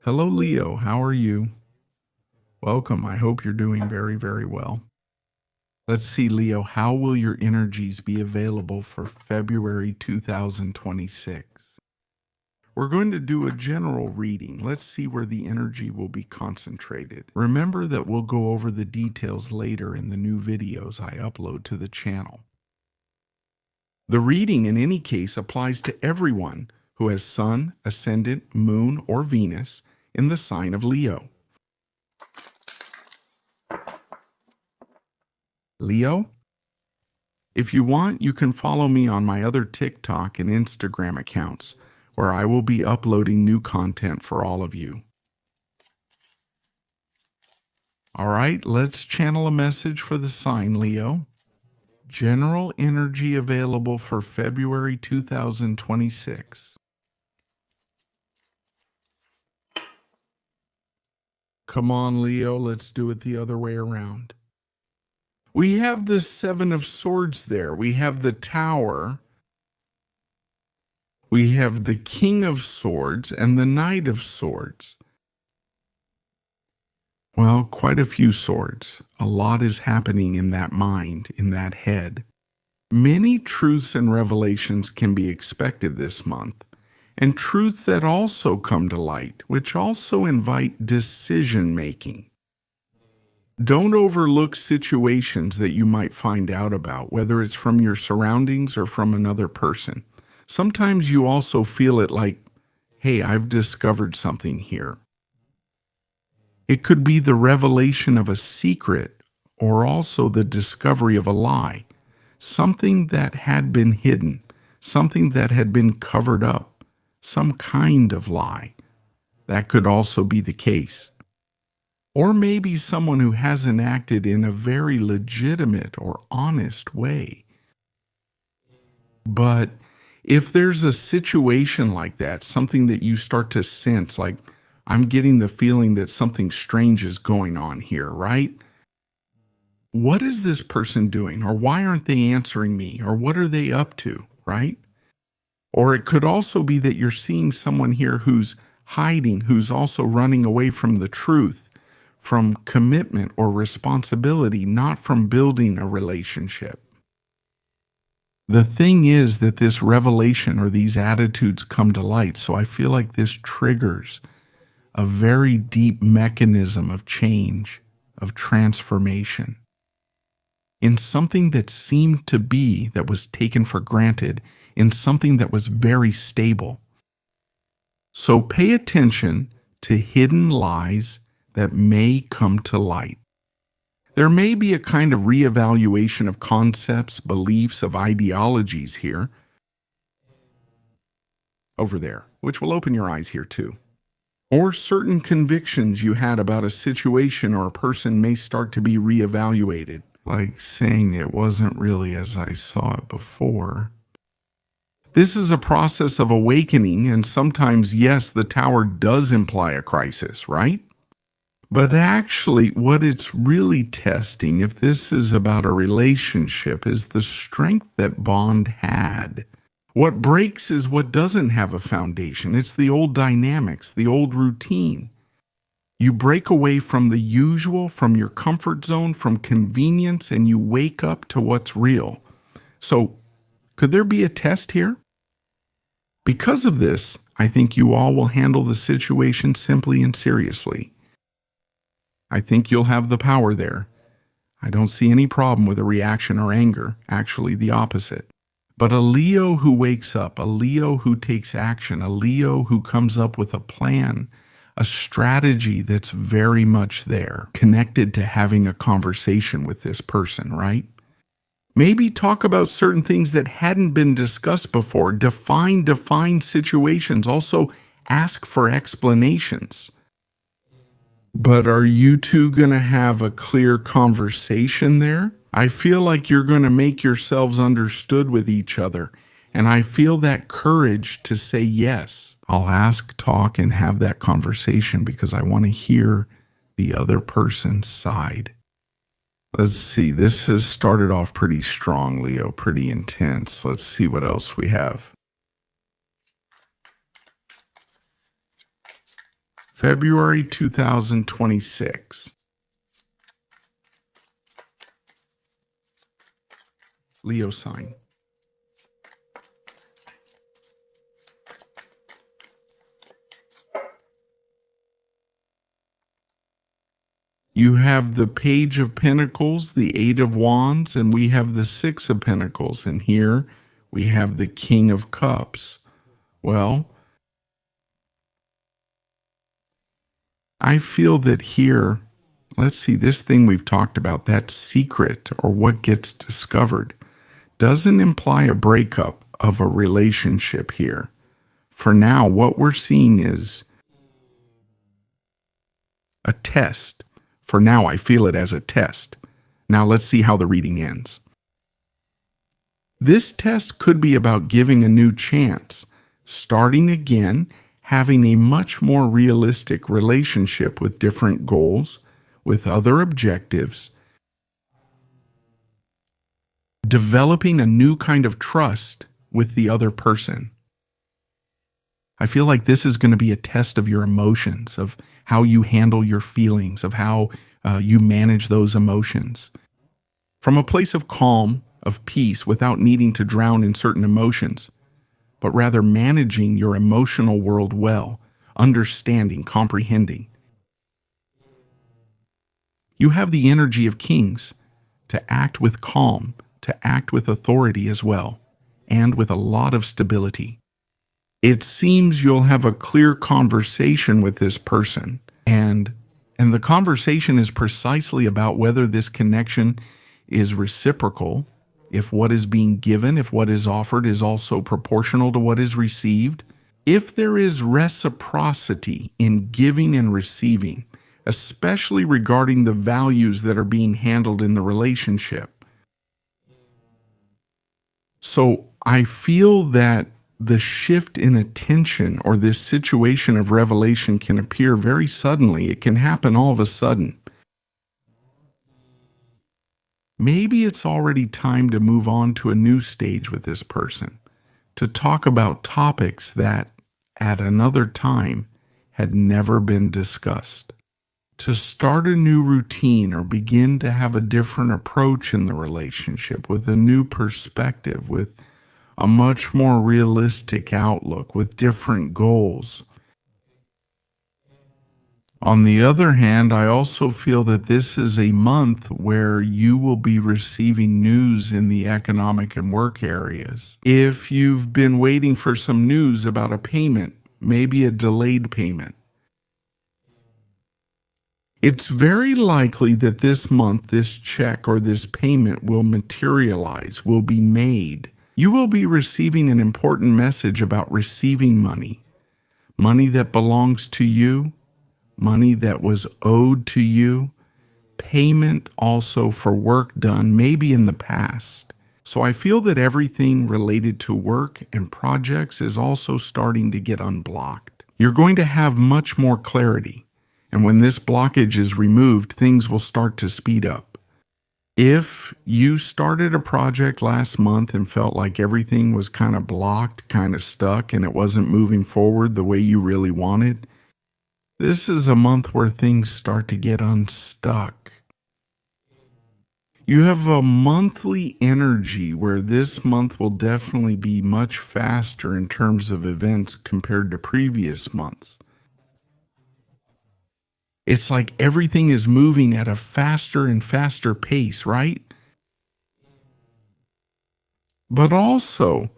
Hello, Leo. How are you? Welcome. I hope you're doing very, very well. Let's see, Leo, how will your energies be available for February 2026? We're going to do a general reading. Let's see where the energy will be concentrated. Remember that we'll go over the details later in the new videos I upload to the channel. The reading, in any case, applies to everyone who has Sun, Ascendant, Moon, or Venus in the sign of Leo. Leo, if you want, you can follow me on my other TikTok and Instagram accounts, where I will be uploading new content for all of you. All right, let's channel a message for the sign, Leo. General energy available for February 2026. Come on, Leo, let's do it the other way around. We have the Seven of Swords there. We have the Tower. We have the King of Swords and the Knight of Swords. Well, quite a few swords. A lot is happening in that mind, in that head. Many truths and revelations can be expected this month, and truths that also come to light, which also invite decision-making. Don't overlook situations that you might find out about, whether it's from your surroundings or from another person. Sometimes you also feel it like, hey, I've discovered something here. It could be the revelation of a secret or also the discovery of a lie, something that had been hidden, something that had been covered up, some kind of lie. That could also be the case. Or maybe someone who hasn't acted in a very legitimate or honest way. But if there's a situation like that, something that you start to sense, like, I'm getting the feeling that something strange is going on here, right? What is this person doing? Or why aren't they answering me? Or what are they up to, right? Or it could also be that you're seeing someone here who's hiding, who's also running away from the truth, from commitment or responsibility, not from building a relationship. The thing is that this revelation or these attitudes come to light, so I feel like this triggers a very deep mechanism of change, of transformation. In something that seemed to be, that was taken for granted, in something that was very stable. So pay attention to hidden lies that may come to light. There may be a kind of reevaluation of concepts, beliefs, of ideologies here, over there, which will open your eyes here too. Or certain convictions you had about a situation or a person may start to be reevaluated, like saying it wasn't really as I saw it before. This is a process of awakening, and sometimes, yes, the Tower does imply a crisis, right? But actually, what it's really testing, if this is about a relationship, is the strength that bond had. What breaks is what doesn't have a foundation. It's the old dynamics, the old routine. You break away from the usual, from your comfort zone, from convenience, and you wake up to what's real. So, could there be a test here? Because of this, I think you all will handle the situation simply and seriously. I think you'll have the power there. I don't see any problem with a reaction or anger, actually the opposite. But a Leo who wakes up, a Leo who takes action, a Leo who comes up with a plan, a strategy that's very much there, connected to having a conversation with this person, right? Maybe talk about certain things that hadn't been discussed before, define situations, also ask for explanations. But are you two going to have a clear conversation there? I feel like you're going to make yourselves understood with each other, and I feel that courage to say yes. I'll ask, talk, and have that conversation because I want to hear the other person's side. Let's see, this has started off pretty strong, Leo, pretty intense. Let's see what else we have. February 2026. Leo sign. You have the Page of Pentacles, the Eight of Wands, and we have the Six of Pentacles. And here we have the King of Cups. Well, I feel that here, let's see, this thing we've talked about, that secret or what gets discovered, doesn't imply a breakup of a relationship here. For now, what we're seeing is a test. For now, I feel it as a test. Now let's see how the reading ends. This test could be about giving a new chance, starting again, having a much more realistic relationship with different goals, with other objectives, developing a new kind of trust with the other person. I feel like this is going to be a test of your emotions, of how you handle your feelings, of how you manage those emotions. From a place of calm, of peace, without needing to drown in certain emotions, but rather managing your emotional world well, understanding, comprehending. You have the energy of kings to act with calm, to act with authority as well, and with a lot of stability. It seems you'll have a clear conversation with this person, and the conversation is precisely about whether this connection is reciprocal, if what is being given, if what is offered is also proportional to what is received, if there is reciprocity in giving and receiving, especially regarding the values that are being handled in the relationship. So I feel that the shift in attention or this situation of revelation can appear very suddenly. It can happen all of a sudden. Maybe it's already time to move on to a new stage with this person, to talk about topics that at another time had never been discussed, to start a new routine or begin to have a different approach in the relationship with a new perspective, with a much more realistic outlook, with different goals. On the other hand, I also feel that this is a month where you will be receiving news in the economic and work areas. If you've been waiting for some news about a payment, maybe a delayed payment, it's very likely that this month, this check or this payment will materialize, will be made. You will be receiving an important message about receiving money, money that belongs to you, money that was owed to you, payment also for work done, maybe in the past. So I feel that everything related to work and projects is also starting to get unblocked. You're going to have much more clarity. And when this blockage is removed, things will start to speed up. If you started a project last month and felt like everything was kind of blocked, kind of stuck, and it wasn't moving forward the way you really wanted, this is a month where things start to get unstuck. You have a monthly energy where this month will definitely be much faster in terms of events compared to previous months. It's like everything is moving at a faster and faster pace, right? But also,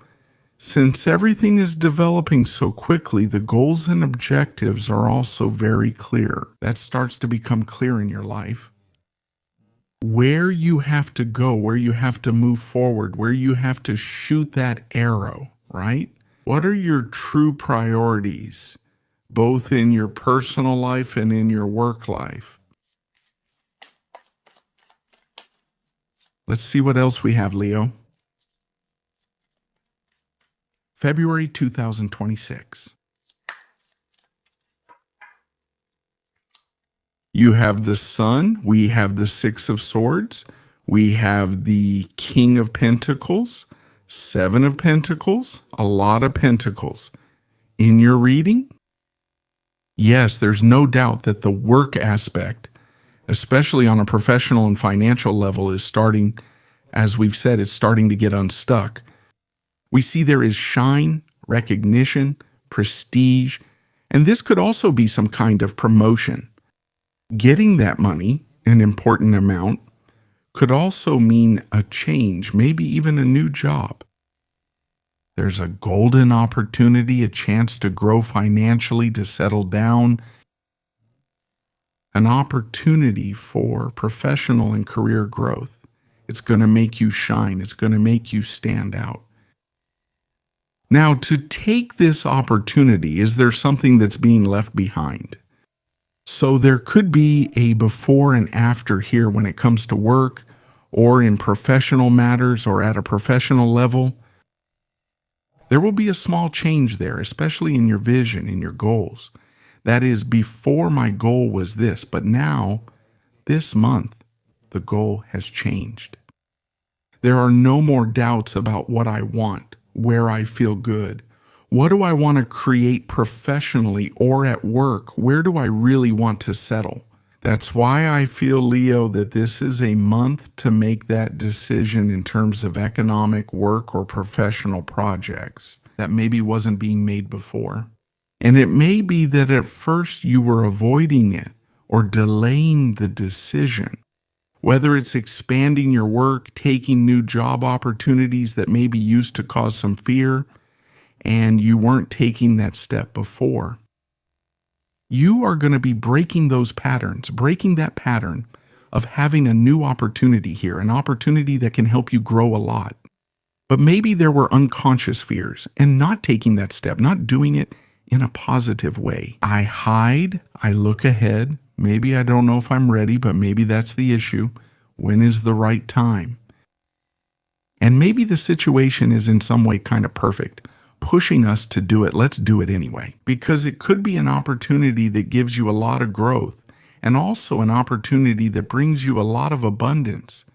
since everything is developing so quickly, the goals and objectives are also very clear. That starts to become clear in your life. Where you have to go, where you have to move forward, where you have to shoot that arrow, right? What are your true priorities, both in your personal life and in your work life? Let's see what else we have, Leo. February 2026. You have the Sun, we have the Six of Swords, we have the King of Pentacles, Seven of Pentacles, a lot of Pentacles. In your reading, Yes, there's no doubt that the work aspect, especially on a professional and financial level, is starting, as we've said, it's starting to get unstuck. We see there is shine, recognition, prestige, and this could also be some kind of promotion. Getting that money, an important amount, could also mean a change, maybe even a new job. There's a golden opportunity, a chance to grow financially, to settle down, an opportunity for professional and career growth. It's going to make you shine. It's going to make you stand out. Now, to take this opportunity, is there something that's being left behind? So there could be a before and after here when it comes to work or in professional matters or at a professional level. There will be a small change there, especially in your vision, in your goals. That is, before my goal was this, but now, this month, the goal has changed. There are no more doubts about what I want, where I feel good. What do I want to create professionally or at work? Where do I really want to settle? That's why I feel, Leo, that this is a month to make that decision in terms of economic, work, or professional projects that maybe wasn't being made before. And it may be that at first you were avoiding it or delaying the decision. Whether it's expanding your work, taking new job opportunities that maybe used to cause some fear, and you weren't taking that step before. You are going to be breaking those patterns, breaking that pattern of having a new opportunity here, an opportunity that can help you grow a lot. But maybe there were unconscious fears and not taking that step, not doing it in a positive way. I hide, I look ahead. Maybe I don't know if I'm ready, but maybe that's the issue. When is the right time? And maybe the situation is in some way kind of perfect, pushing us to do it. Let's do it anyway, because it could be an opportunity that gives you a lot of growth and also an opportunity that brings you a lot of abundance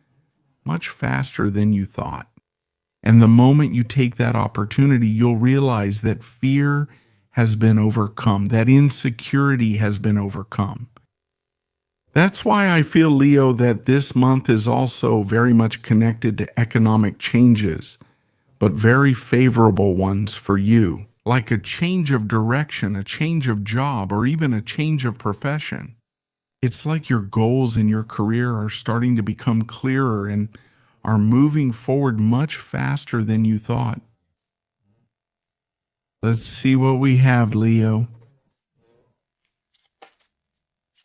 much faster than you thought. And the moment you take that opportunity, you'll realize that fear has been overcome, that insecurity has been overcome. That's why I feel, Leo, that this month is also very much connected to economic changes, but very favorable ones for you, like a change of direction, a change of job, or even a change of profession. It's like your goals in your career are starting to become clearer and are moving forward much faster than you thought. Let's see what we have, Leo.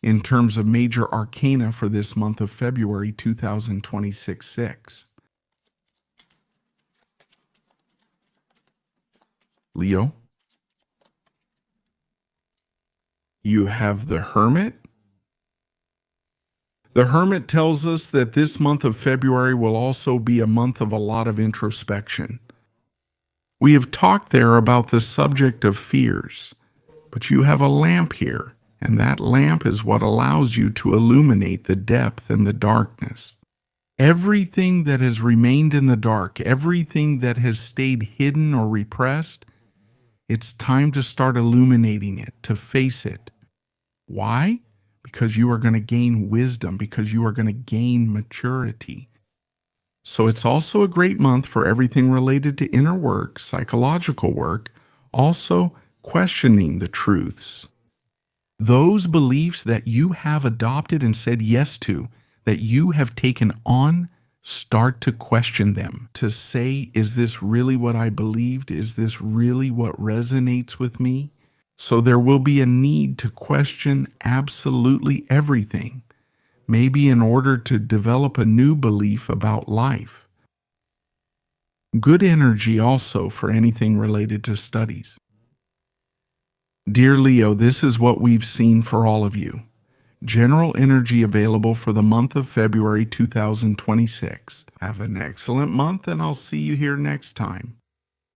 In terms of major arcana for this month of February 2026. Leo, you have the Hermit. The Hermit tells us that this month of February will also be a month of a lot of introspection. We have talked there about the subject of fears, but you have a lamp here, and that lamp is what allows you to illuminate the depth and the darkness. Everything that has remained in the dark, everything that has stayed hidden or repressed, it's time to start illuminating it, to face it. Why? Because you are going to gain wisdom, because you are going to gain maturity. So it's also a great month for everything related to inner work, psychological work, also questioning the truths. Those beliefs that you have adopted and said yes to, that you have taken on, start to question them, to say, is this really what I believed? Is this really what resonates with me? So there will be a need to question absolutely everything, maybe in order to develop a new belief about life. Good energy also for anything related to studies. Dear Leo, this is what we've seen for all of you. General energy available for the month of February 2026. Have an excellent month, and I'll see you here next time.